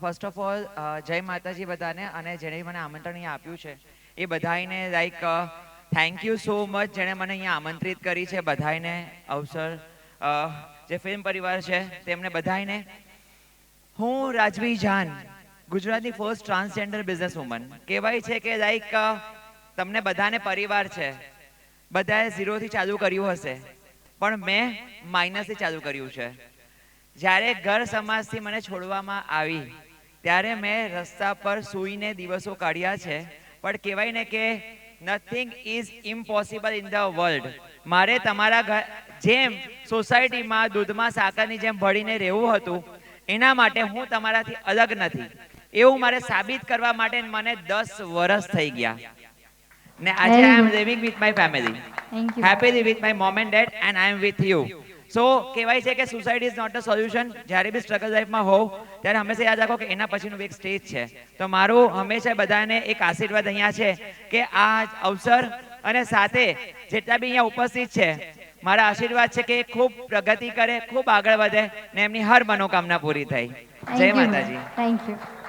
First of all જય માતાજી બધાને, અને જેણે મને આમંત્રણ અહીંયા આપ્યું છે એ બધાને like thank you so much જેણે મને અહીંયા આમંત્રિત કરી છે. બધાને અવસર જે ફિલ્મ પરિવાર છે તેમને બધાને. હું રાજવી જાન, ગુજરાતની ફર્સ્ટ ટ્રાન્સજેન્ડર બિઝનેસ વુમન. કહેવાય છે કે લાઈક તમને બધાને પરિવાર છે, બધાએ ઝીરોથી ચાલુ કર્યું હશે, પણ મેં માઇનસથી ચાલુ કર્યું છે. જ્યારે ઘર સમાજથી મને છોડવામાં આવી ત્યારે મેં રસ્તા પર સૂઈને દિવસો કાઢ્યા છે. પણ કહેવાય ને કે nothing is impossible in the world. મારે તમારા જેમ સોસાયટીમાં દૂધમાં સાકરની જેમ ભળીને રહેવું હતું, એના માટે હું તમારાથી અલગ નથી એવું મારે સાબિત કરવા માટે મને 10 વર્ષ થઈ ગયા. ને આજે I am living with my family, happily with my mom and dad, and I am with you. So કહેવાય છે કે suicide is not a solution. જ્યારે બી સ્ટ્રગલ લાઈફમાં હોવ ત્યારે હંમેશા યાદ રાખો કે એના પછીનું એક સ્ટેજ છે. તો મારું હંમેશા બધાને એક આશીર્વાદ અહીંયા છે કે આ અવસર અને સાથે જેટલા બી અહીંયા ઉપસ્થિત છે, મારા આશીર્વાદ છે કે ખૂબ પ્રગતિ કરે, ખૂબ આગળ વધે ને એમની હર મનોકામના પૂરી થાય. જય માતાજી. Thank you.